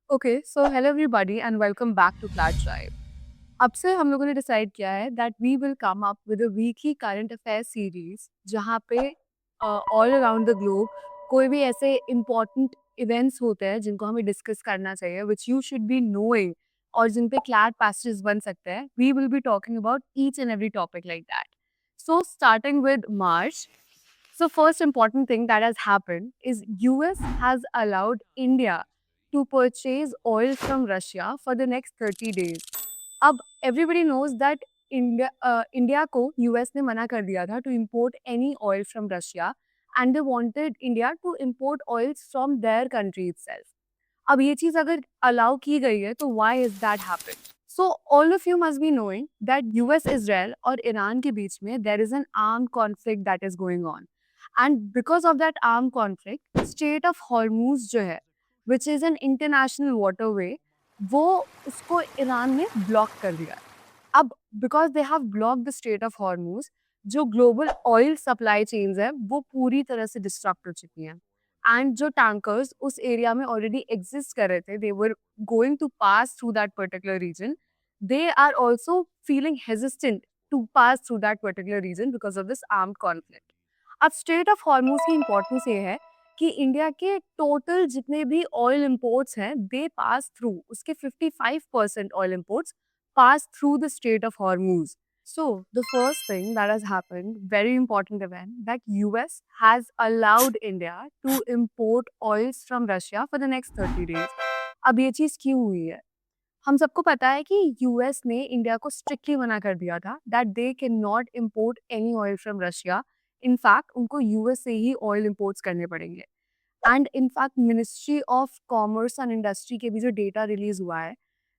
Okay so hello everybody and welcome back to cloud drive. अब से हम लोगों ने डिसाइड किया है that we will come up with a weekly current affair series जहाँ पे ऑल अराउंड द ग्लोब कोई भी ऐसे इम्पोर्टेंट इवेंट्स होते हैं जिनको हमें डिस्कस करना चाहिए which you should be knowing और जिन पे क्लैड पैसेजेस बन सकते हैं। We will be talking about each and every topic like that. So starting with March. So first important thing that has happened is US has allowed India to purchase oil from Russia for the next 30 days. अब everybody knows that India को US ने मना कर दिया था to import any oil from Russia and they wanted India to import oils from their country itself. अब ये चीज़ अगर allow की गई है तो why is that happened? So all of you must be knowing that US, Israel और Iran के बीच में there is an armed conflict that is going on. And because of that armed conflict, Strait of Hormuz जो है, which is an international waterway, वो उसको Iran ने block कर दिया है। अब because they have block the straight of Hormuz, जो ग्लोबल ऑयल सप्लाई चेन्स है वो पूरी तरह से डिस्ट्रक्ट हो चुकी हैं। एंड जो टैंकर्स उस एरिया में ऑलरेडी एग्जिस्ट कर रहे थे, they were going to pass through that particular region, they are also feeling hesitant to pass through that particular region because of this armed conflict. अब स्ट्रेट ऑफ हॉर्मूज की importance ये है कि India के total जितने भी oil imports हैं दे pass through, उसके 55% oil imports pass through the Strait of Hormuz. So the first thing that has happened, very important event, that US has allowed India to import oils from Russia for the next 30 days. अब ये चीज़ क्यों हुई है? हम सबको पता है कि यूएस ने इंडिया को स्ट्रिक्टली मना कर दिया था that they can not import any oil from Russia. In fact उनको यूएस से ही ऑयल इम्पोर्ट्स करने पड़ेंगे। And in fact ministry of commerce and industry के भी जो डेटा रिलीज हुआ है,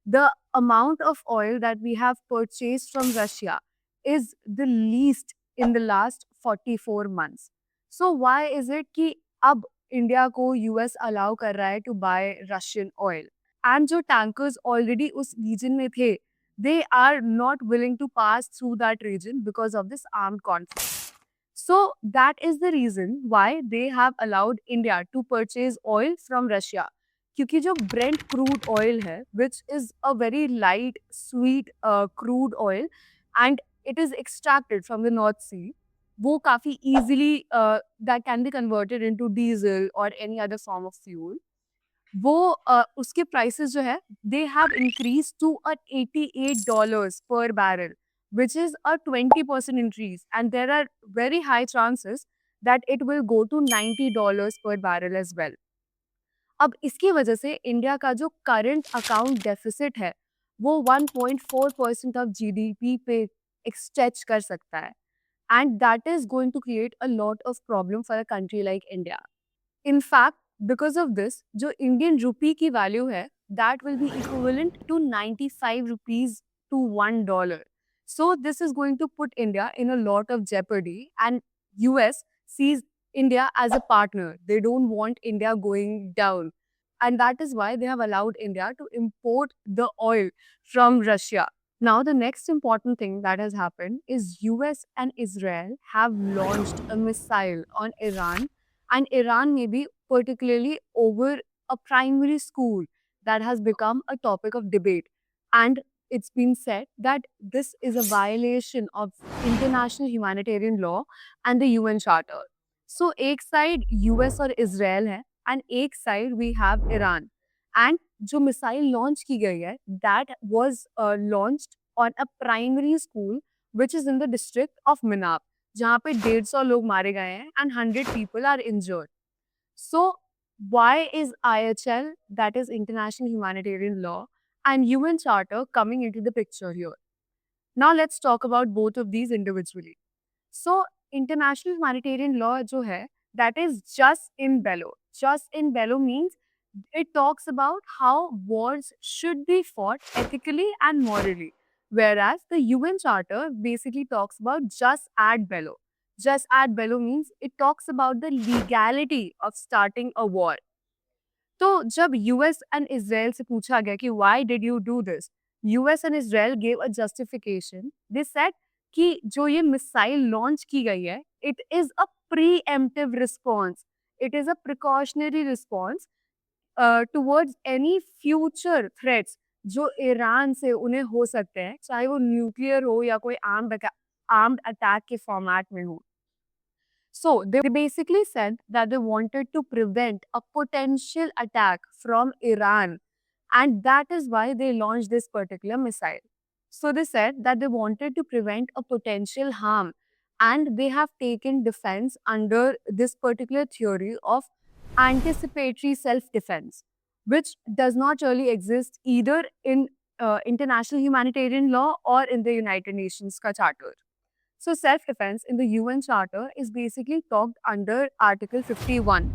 the amount of oil that we have purchase from Russia is the least in the last 44 months. So why is it कि अब India को US allow कर रहा है to buy Russian oil, and जो tankers already उस region में थे, they are not willing to pass through that region because of this armed conflict. So that is the reason why they have allowed India to purchase oil from Russia. क्योंकि जो Brent crude oil है, which is a very light, sweet crude oil, and it is extracted from the North Sea, वो काफी easily that can be converted into diesel or any other form of fuel. वो उसके prices जो है they have increase to a $88 per barrel, which is a 20% increase, and there are very high chances that it will go to $90 per barrel as well. अब इसकी वजह से India का जो करंट अकाउंट डेफिसिट है वो 1.4% ऑफ जीडीपी पे stretch कर सकता है, and that is going to create a lot of problem for a country like India. In fact, because of this, जो Indian rupee की value है, that will be equivalent to 95 rupees to $1. So this is going to put India in a lot of jeopardy, and US sees India as a partner. They don't want India going down. And that is why they have allowed India to import the oil from Russia. Now, the next important thing that has happened is US and Israel have launched a missile on Iran, and Iran may be particularly over a primary school that has become a topic of debate. And it's been said that this is a violation of international humanitarian law and the UN Charter. So, एक side US और Israel है, and एक side we have Iran. And जो missile launch की गई है that was launched on a primary school which is in the district of Minab, जहाँ पे 150 लोग मारे गए हैं and 100 people are injured. So why is IHL, that is international humanitarian law, and UN Charter coming into the picture here? Now let's talk about both of these individually. So international humanitarian law जो है, that is just in bello. Just in bello means it talks about how wars should be fought ethically and morally, whereas the UN Charter basically talks about just ad bello. Just ad bello means it talks about the legality of starting a war. तो जब US and Israel से पूछा गया कि why did you do this, US and Israel gave a justification. They said कि जो ये missile launch की गई है, it is a pre-emptive response, it is a precautionary response towards any future threats जो ईरान से उन्हें हो सकते हैं, चाहे वो न्यूक्लियर हो या कोई आर्म्ड अटैक के फॉर्मेट में हो. So they basically said that they wanted to prevent a potential attack from Iran, and that is why they launched this particular missile. So they said that they wanted to prevent a potential harm, and they have taken defense under this particular theory of anticipatory self-defense, which does not really exist either in international humanitarian law or in the United Nations ka charter. So self-defense in the UN Charter is basically talked under Article 51.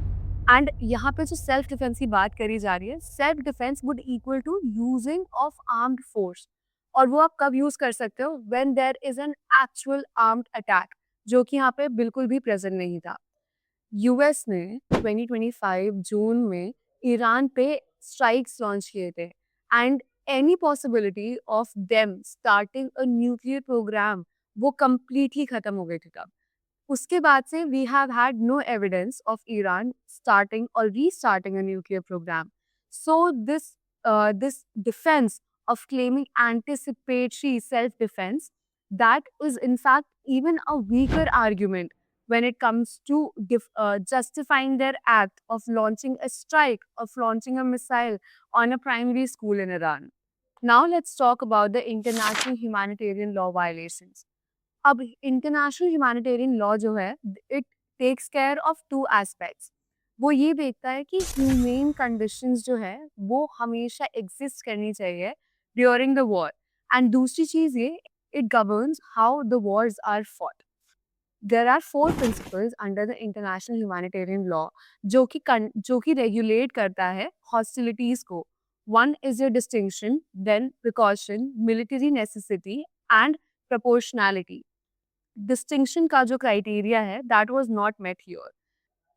And यहाँ पे जो self defense की बात करी जा रही है, self defense would equal to using of armed force. और वो आप कब यूज कर सकते हो? When there is an actual armed attack, जो कि यहाँ पे बिल्कुल भी प्रेजेंट नहीं था. यूएस ने 2025 जून में ईरान पे स्ट्राइक्स लॉन्च किए थे, and any possibility of them starting a nuclear programme वो कंप्लीटली खत्म हो गई थी तब. उसके बाद से we have had no evidence of Iran starting और restarting a nuclear programme. So this defence of claiming anticipatory self-defense, that is in fact even a weaker argument when it comes to justifying their act of launching a strike, of launching a missile on a primary school in Iran. Now let's talk about the international humanitarian law violations. अब international humanitarian law जो है, it takes care of two aspects. वो ये देखता है कि humane conditions जो है वो हमेशा एग्जिस्ट करनी चाहिए ड्यूरिंग द वॉर, एंड दूसरी चीज ये, it governs how the wars are fought. There are 4 principles under the international humanitarian law जो कि रेगुलेट करता है हॉस्टिलिटीज को. One is your distinction, then precaution, military necessity and proportionality. Distinction का जो criteria है, that was not met here.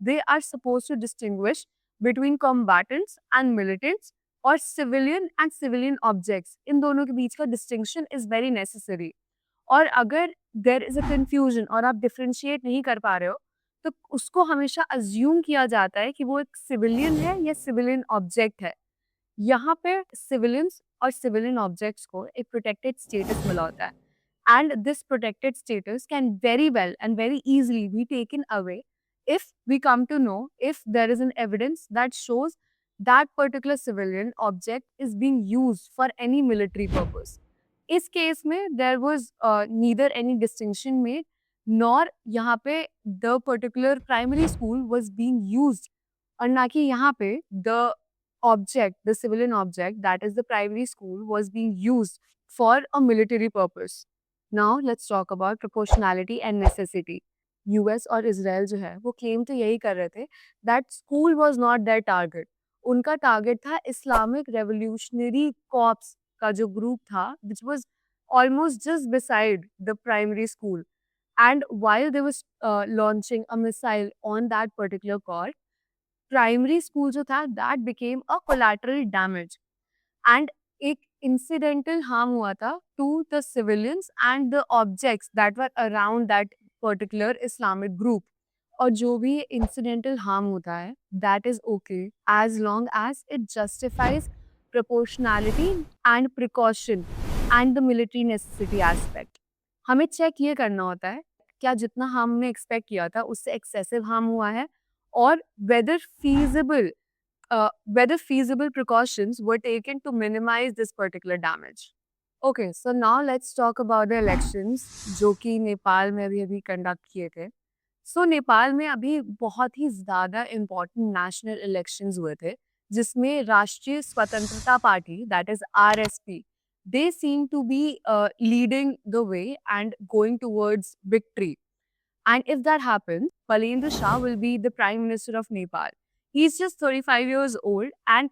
They are supposed to distinguish between combatants and militants और civilian and civilian objects. इन दोनों के बीच का distinction is very necessary. और अगर there is a confusion और आप differentiate नहीं कर पा रहे हो, तो उसको हमेशा assume किया जाता है कि वो एक civilian है या civilian object है. यहाँ पे civilians और civilian objects को एक protected status मिला होता है. And this protected status can very well and very easily be taken away if we come to know if there is an evidence that shows that particular civilian object is being used for any military purpose. इस case में there was neither any distinction made nor यहाँ पे the particular primary school was being used, और ना कि यहाँ पे the object, the civilian object, that is the primary school, was being used for a military purpose. Now let's talk about proportionality and necessity. US और Israel जो है वो claim तो यही कर रहे थे that school was not their target. उनका टारगेट था इस्लामिक रेवोल्यूशनरी कॉर्प्स का जो ग्रुप था, which was almost just beside the primary school. And while they was launching a missile on that particular Corp, primary school जो था that became a collateral damage, and एक incidental harm हुआ था to the civilians and the objects that were around that particular Islamic group. और जो भी incidental harm होता है, that is okay as long as it justifies proportionality and precaution and the military necessity aspect. हमें check ये करना होता है क्या जितना हमने एक्सपेक्ट किया था उससे एक्सेसिव हार्म हुआ है, और whether feasible precautions were taken to minimize this particular damage. Okay, so now let's talk about the elections जो कि नेपाल में अभी कंडक्ट किए थे. So नेपाल में अभी बहुत ही ज़्यादा important national elections हुए थे, जिसमें राष्ट्रीय स्वतंत्रता party, that is RSP, they seem to be leading the way and going towards victory. And if that happens, Balendra Shah will be the Prime Minister of Nepal. He's just 35 years old and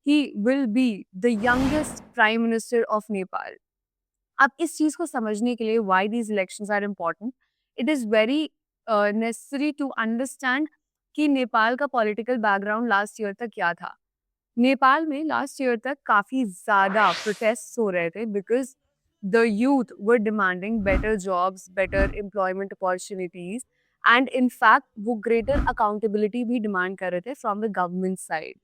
he will be the youngest Prime Minister of Nepal. अब इस चीज को समझने के लिए why these elections are important, it is very necessary to understand कि नेपाल का political background last year तक क्या था. नेपाल में लास्ट ईयर तक काफी ज्यादा प्रोटेस्ट हो रहे थे because the youth were demanding better jobs, better employment opportunities, and in fact वो ग्रेटर अकाउंटेबिलिटी भी डिमांड कर रहे थे from the government side.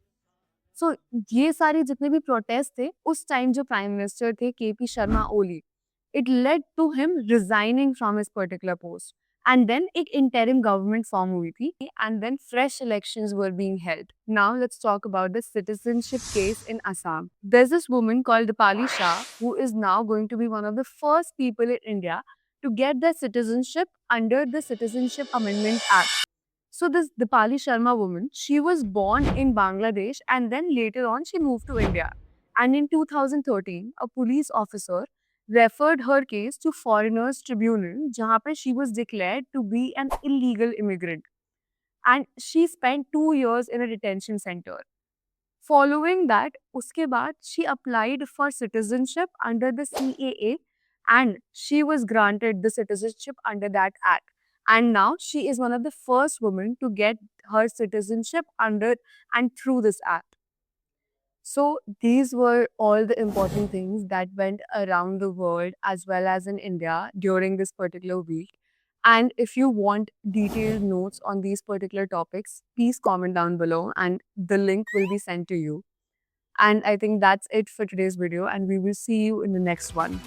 So ये सारे जितने भी प्रोटेस्ट थे उस टाइम जो प्राइम मिनिस्टर थे KP Sharma Oli, it led to him resigning from his particular post. And then एक interim government form हुई थी and then fresh elections were being held. Now let's talk about the citizenship case in Assam. There's this woman called Dipali Shah who is now going to be one of the first people in India to get their citizenship under the Citizenship Amendment Act. So this Dipali Sharma woman, she was born in Bangladesh and then later on she moved to India. And in 2013, a police officer referred her case to Foreigners Tribunal, जहाँ पे she was declared to be an illegal immigrant. And she spent 2 years in a detention center. Following that, उसके बाद she applied for citizenship under the CAA and she was granted the citizenship under that act. And now she is one of the first women to get her citizenship under and through this act. So these were all the important things that went around the world as well as in India during this particular week. And if you want detailed notes on these particular topics, please comment down below and the link will be sent to you. And I think that's it for today's video and we will see you in the next one.